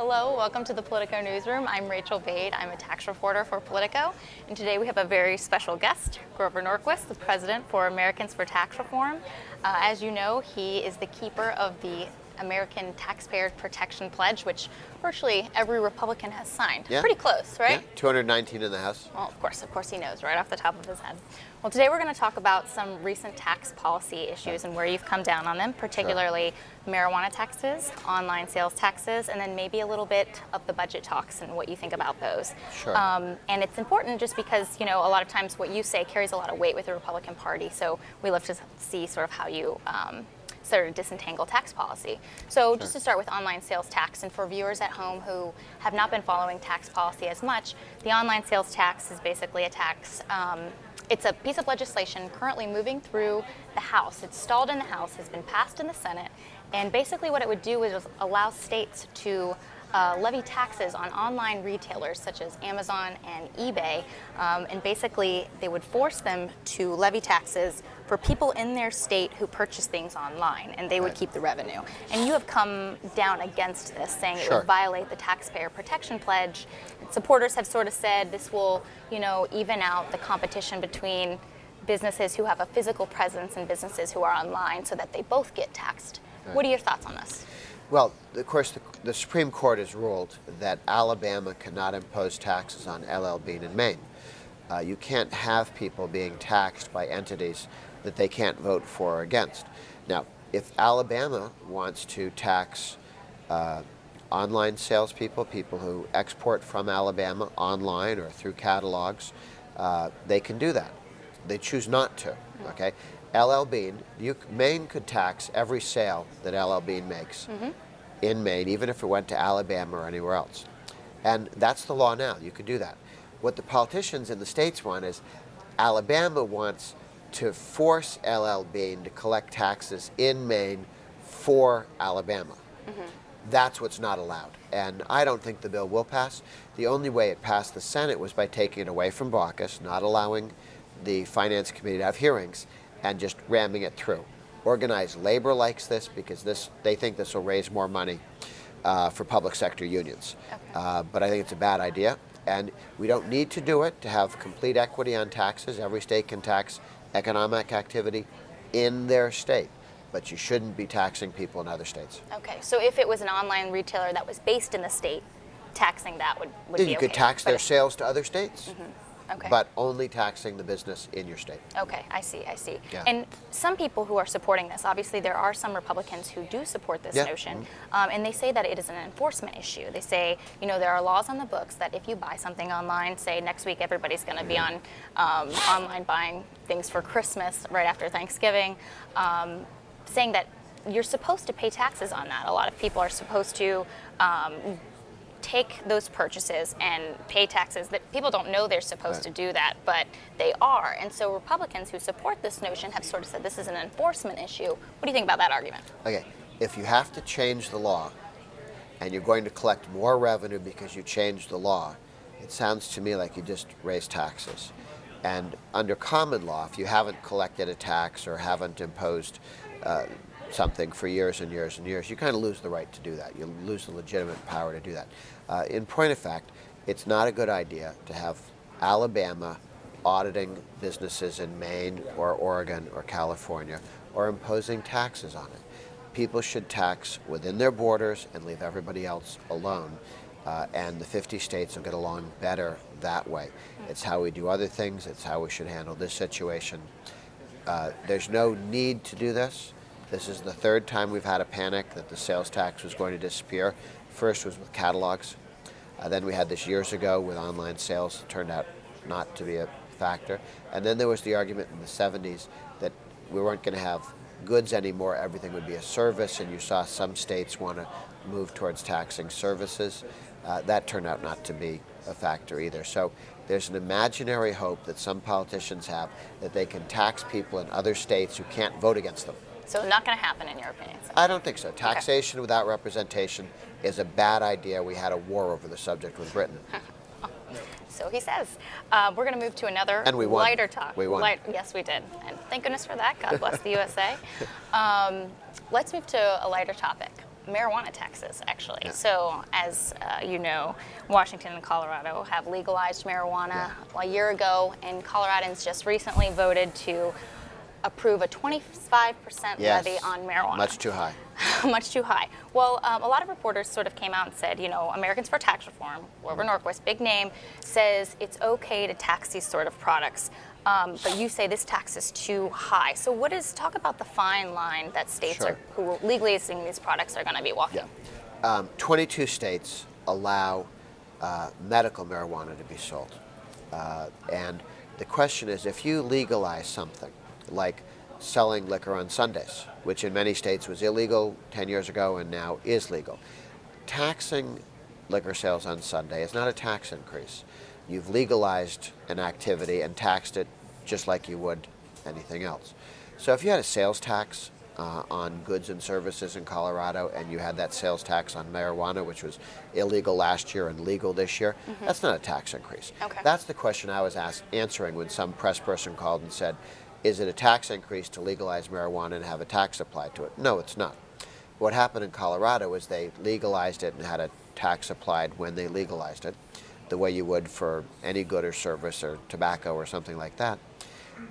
Hello, welcome to the Politico newsroom. I'm Rachel Bade. I'm a tax reporter for Politico, and today we have a very special guest, Grover Norquist, the president for Americans for Tax Reform. As you know, he is the keeper of the American Taxpayer Protection Pledge, which virtually every Republican has signed. Yeah. Pretty close, right? Yeah, 219 in the House. Well, of course he knows right off the top of his head. Well, today we're going to talk about some recent tax policy issues and where you've come down on them, particularly marijuana taxes, online sales taxes, and then maybe a little bit of the budget talks and what you think about those. Sure. And it's important just because, you know, a lot of times what you say carries a lot of weight with the Republican Party, so we love to see sort of how you sort of disentangle tax policy. So just to start with online sales tax, and for viewers at home who have not been following tax policy as much, the online sales tax is basically a tax. It's a piece of legislation currently moving through the House. It's stalled in the House, has been passed in the Senate, and basically what it would do is allow states to levy taxes on online retailers such as Amazon and eBay, and basically they would force them to levy taxes for people in their state who purchase things online, and they would keep the revenue. And you have come down against this, saying it would violate the Taxpayer Protection Pledge. Supporters have sort of said this will, you know, even out the competition between businesses who have a physical presence and businesses who are online, so that they both get taxed. What are your thoughts on this? Well, of course, the Supreme Court has ruled that Alabama cannot impose taxes on LL Bean in Maine. You can't have people being taxed by entities that they can't vote for or against. Now, if Alabama wants to tax online salespeople, people who export from Alabama online or through catalogs, they can do that. They choose not to, okay? LL Bean, Maine could tax every sale that LL Bean makes in Maine, even if it went to Alabama or anywhere else. And that's the law now. You can do that. What the politicians in the states want is Alabama wants to force LL Bean to collect taxes in Maine for Alabama. That's what's not allowed. And I don't think the bill will pass. The only way it passed the Senate was by taking it away from caucus, not allowing the Finance Committee to have hearings, and just ramming it through. Organized labor likes this because they think this will raise more money for public sector unions. But I think it's a bad idea, and we don't need to do it to have complete equity on taxes. Every state can tax economic activity in their state, but you shouldn't be taxing people in other states. Okay, so if it was an online retailer that was based in the state, taxing that would be okay. You could tax their sales to other states. Okay. But only taxing the business in your state. Okay, I see. Yeah. And some people who are supporting this, obviously there are some Republicans who do support this notion, and they say that it is an enforcement issue. They say, you know, there are laws on the books that if you buy something online, say next week everybody's going to be on online buying things for Christmas right after Thanksgiving, saying that you're supposed to pay taxes on that. A lot of people are supposed to take those purchases and pay taxes. That people don't know they're supposed to do that, but they are. And so Republicans who support this notion have sort of said this is an enforcement issue. What do you think about that argument? Okay, if you have to change the law and you're going to collect more revenue because you changed the law, it sounds to me like you just raise taxes. And under common law, if you haven't collected a tax or haven't imposed something for years and years and years, you kind of lose the right to do that. You lose the legitimate power to do that. In point of fact, it's not a good idea to have Alabama auditing businesses in Maine or Oregon or California or imposing taxes on it. People should tax within their borders and leave everybody else alone. And the 50 states will get along better that way. It's how we do other things. It's how we should handle this situation. There's no need to do this. This is the third time we've had a panic that the sales tax was going to disappear. First was with catalogs. Then we had this years ago with online sales. It turned out not to be a factor. And then there was the argument in the 70s that we weren't going to have goods anymore. Everything would be a service, and you saw some states want to move towards taxing services. That turned out not to be a factor either. So there's an imaginary hope that some politicians have that they can tax people in other states who can't vote against them. So not going to happen in your opinion? I don't think so. Taxation without representation is a bad idea. We had a war over the subject with Britain. So he says. We're going to move to another and we won. lighter talk. We won. Yes, we did. And thank goodness for that. God bless the USA. Let's move to a lighter topic. marijuana taxes, actually. Yeah. So, as you know, Washington and Colorado have legalized marijuana a year ago, and Coloradans just recently voted to approve a 25% levy on marijuana. Much too high. Much too high. Well, a lot of reporters sort of came out and said, Americans for Tax Reform, Wilbur Norquist, big name, says it's okay to tax these sort of products. But you say this tax is too high. So talk about the fine line that states Sure. who are legalizing these products are going to be walking. 22 states allow medical marijuana to be sold. And the question is, if you legalize something like selling liquor on Sundays, which in many states was illegal 10 years ago and now is legal, taxing liquor sales on Sunday is not a tax increase. You've legalized an activity and taxed it just like you would anything else. So if you had a sales tax on goods and services in Colorado, and you had that sales tax on marijuana, which was illegal last year and legal this year, that's not a tax increase. Okay. That's the question I was answering when some press person called and said, is it a tax increase to legalize marijuana and have a tax applied to it? No, it's not. What happened in Colorado is they legalized it and had a tax applied when they legalized it, the way you would for any good or service or tobacco or something like that.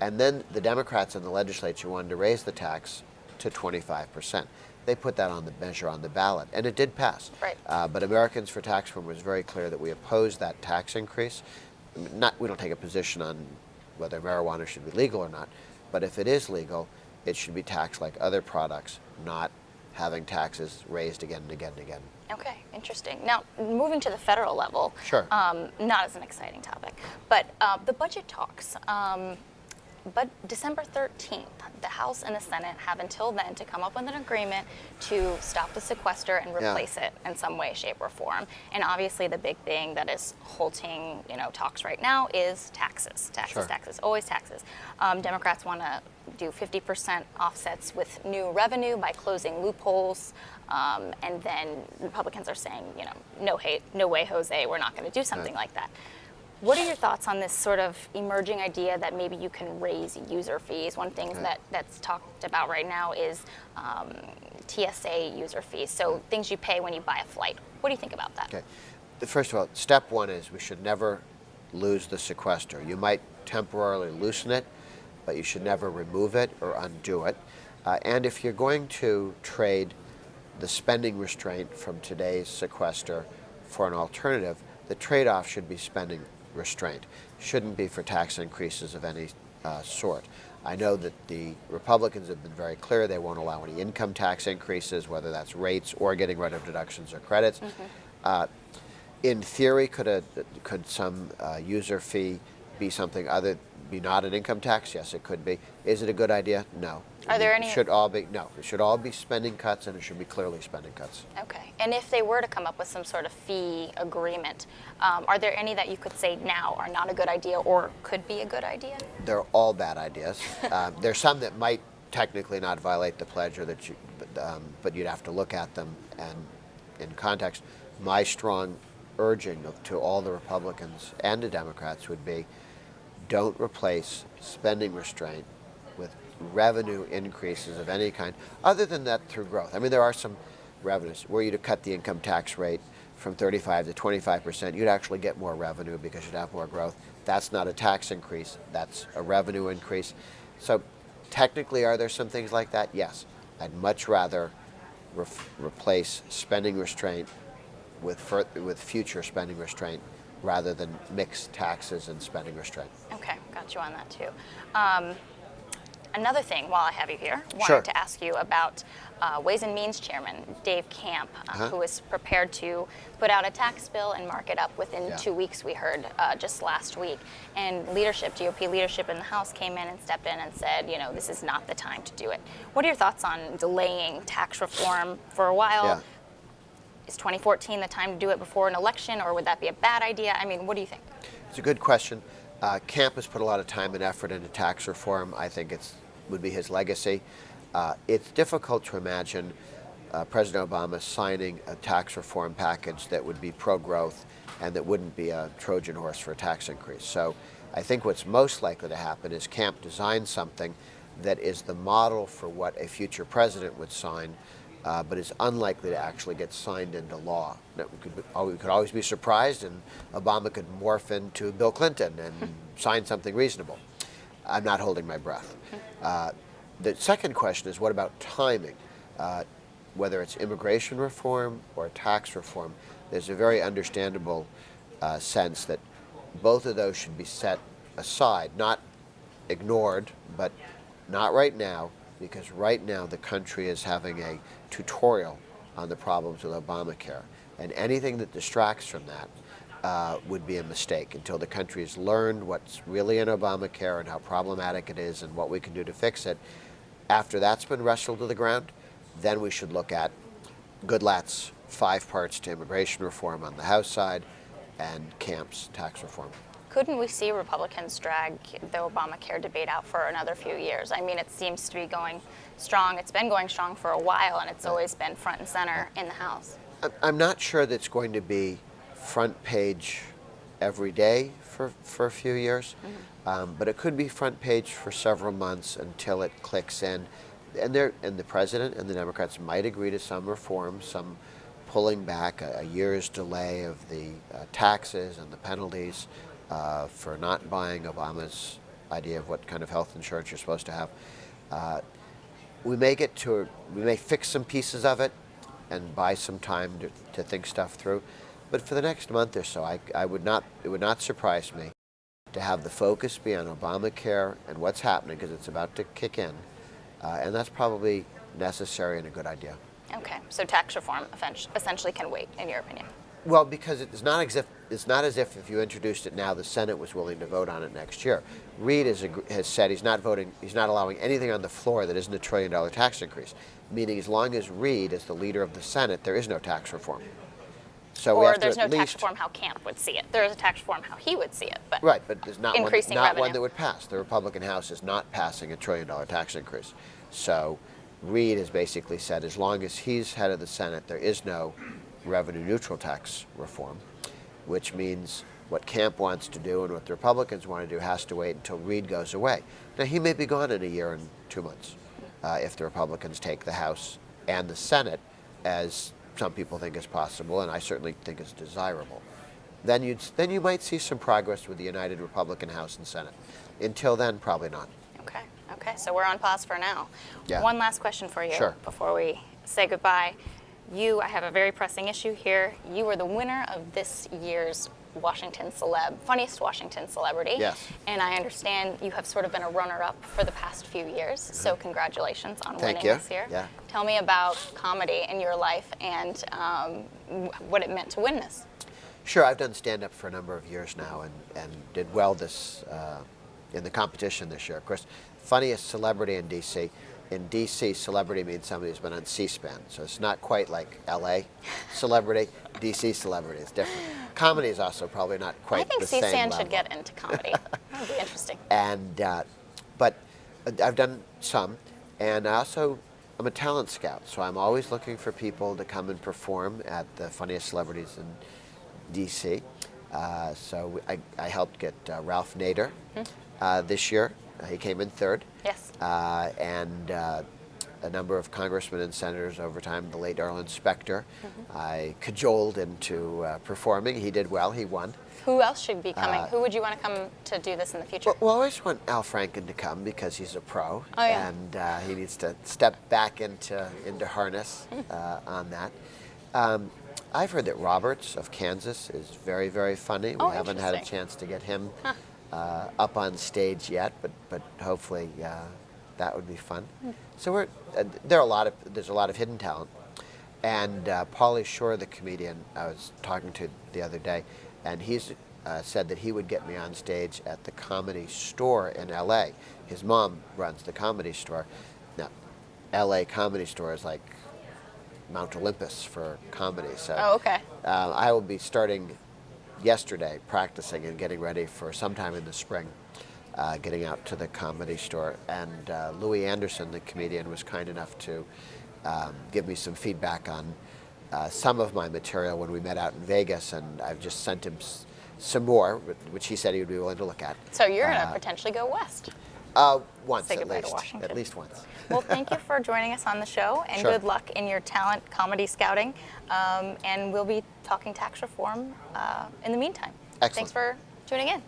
And then the Democrats in the legislature wanted to raise the tax to 25%. They put that on the measure on the ballot, and it did pass. Right. But Americans for Tax Reform was very clear that we oppose that tax increase. We don't take a position on whether marijuana should be legal or not, but if it is legal, it should be taxed like other products, not having taxes raised again and again and again. Okay, interesting. Now, moving to the federal level, Sure. Not as an exciting topic, but the budget talks. But December 13th, the House and the Senate have until then to come up with an agreement to stop the sequester and replace it in some way, shape, or form. And obviously, the big thing that is halting, talks right now is taxes. Sure. Taxes, always taxes. Democrats want to do 50% offsets with new revenue by closing loopholes. And then Republicans are saying, no way, Jose, we're not going to do something like that. What are your thoughts on this sort of emerging idea that maybe you can raise user fees? One thing that's talked about right now is TSA user fees, so things you pay when you buy a flight. What do you think about that? Okay. First of all, step one is we should never lose the sequester. You might temporarily loosen it, but you should never remove it or undo it. And if you're going to trade the spending restraint from today's sequester for an alternative, the trade-off should be spending restraint. Shouldn't be for tax increases of any sort. I know that the Republicans have been very clear they won't allow any income tax increases, whether that's rates or getting rid of deductions or credits. In theory, could some user fee be something be not an income tax? Yes, it could be. Is it a good idea? No. Are there any? It should all be spending cuts, and it should be clearly spending cuts. Okay. And if they were to come up with some sort of fee agreement, are there any that you could say now are not a good idea or could be a good idea? They're all bad ideas. There's some that might technically not violate the pledge, but you'd have to look at them and in context. My strong urging to all the Republicans and the Democrats would be, don't replace spending restraint with revenue increases of any kind, other than that through growth. I mean, there are some revenues. Were you to cut the income tax rate from 35 to 25%, you'd actually get more revenue because you'd have more growth. That's not a tax increase. That's a revenue increase. So technically, are there some things like that? Yes. I'd much rather replace spending restraint with future spending restraint rather than mix taxes and spending restraint. Okay, got you on that too. Another thing, while I have you here, Sure. wanted to ask you about Ways and Means Chairman Dave Camp, who is prepared to put out a tax bill and mark it up within 2 weeks, we heard just last week. And GOP leadership in the House came in and stepped in and said, this is not the time to do it. What are your thoughts on delaying tax reform for a while? Yeah. Is 2014 the time to do it before an election, or would that be a bad idea? I mean, what do you think? It's a good question. Camp has put a lot of time and effort into tax reform. I think would be his legacy. It's difficult to imagine President Obama signing a tax reform package that would be pro-growth and that wouldn't be a Trojan horse for a tax increase. So I think what's most likely to happen is Camp designs something that is the model for what a future president would sign but is unlikely to actually get signed into law. We could always be surprised, and Obama could morph into Bill Clinton and sign something reasonable. I'm not holding my breath. The second question is, what about timing? Whether it's immigration reform or tax reform, there's a very understandable sense that both of those should be set aside, not ignored, but not right now, because right now the country is having a tutorial on the problems with Obamacare. And anything that distracts from that would be a mistake until the country has learned what's really in Obamacare and how problematic it is and what we can do to fix it. After that's been wrestled to the ground, then we should look at Goodlatte's 5 parts to immigration reform on the House side and Camp's tax reform. Couldn't we see Republicans drag the Obamacare debate out for another few years? I mean, it seems to be going strong. It's been going strong for a while, and it's always been front and center in the House. I'm not sure that it's going to be front page every day for a few years, but it could be front page for several months until it clicks in. And the president and the Democrats might agree to some reforms, some pulling back a year's delay of the taxes and the penalties for not buying Obama's idea of what kind of health insurance you're supposed to have. We may fix some pieces of it and buy some time to think stuff through. But for the next month or so, it would not surprise me to have the focus be on Obamacare and what's happening, because it's about to kick in. And that's probably necessary and a good idea. Okay, so tax reform essentially can wait, in your opinion? Well, because it's not as if you introduced it now, the Senate was willing to vote on it next year. Reid has said he's not allowing anything on the floor that isn't $1 trillion tax increase, meaning as long as Reid is the leader of the Senate, there is no tax reform. So or there's no tax reform how Camp would see it. There is a tax reform how he would see it, but right, but there's not one that would pass. The Republican House is not passing $1 trillion tax increase. So Reid has basically said as long as he's head of the Senate, there is no revenue neutral tax reform, which means what Camp wants to do and what the Republicans want to do has to wait until Reid goes away. Now, he may be gone in a year and 2 months if the Republicans take the House and the Senate, as some people think is possible, and I certainly think is desirable. Then you might see some progress with the united Republican House and Senate. Until then, probably not. Okay, so we're on pause for now. Yeah. One last question for you before we say goodbye. I have a very pressing issue here. You were the winner of this year's funniest Washington celebrity. Yes. And I understand you have sort of been a runner-up for the past few years, so congratulations on winning this year. Yeah. Tell me about comedy in your life and what it meant to win this. Sure, I've done stand-up for a number of years now and did well in the competition this year. Of course, funniest celebrity in D.C. In D.C., celebrity means somebody who's been on C-SPAN, so it's not quite like L.A. celebrity. D.C. celebrity is different. Comedy is also probably not quite the same level. I think C-SPAN should get into comedy. That would be interesting. And but I've done some, and I'm a talent scout, so I'm always looking for people to come and perform at the funniest celebrities in D.C. So I helped get Ralph Nader this year. He came in third. Yes. And a number of congressmen and senators over time, the late Earl Inspector, I cajoled into performing. He did well. He won. Who else should be coming? Who would you want to come to do this in the future? Well, I always want Al Franken to come because he's a pro. Oh, yeah. And he needs to step back into harness on that. I've heard that Roberts of Kansas is very, very funny. We haven't had a chance to get him up on stage yet, but hopefully that would be fun. So there's a lot of hidden talent, and Pauly Shore, the comedian I was talking to the other day, and he's said that he would get me on stage at the Comedy Store in L.A. His mom runs the Comedy Store. Now, L.A. Comedy Store is like Mount Olympus for comedy. So I will be starting yesterday practicing and getting ready for sometime in the spring, getting out to the Comedy Store. And Louis Anderson, the comedian, was kind enough to give me some feedback on some of my material when we met out in Vegas, and I've just sent him some more, which he said he would be willing to look at. So you're going to potentially go west. Once Say at goodbye to least. Washington. At least once. Well, thank you for joining us on the show, and Sure. good luck in your talent comedy scouting. And we'll be talking tax reform in the meantime. Excellent. Thanks for tuning in.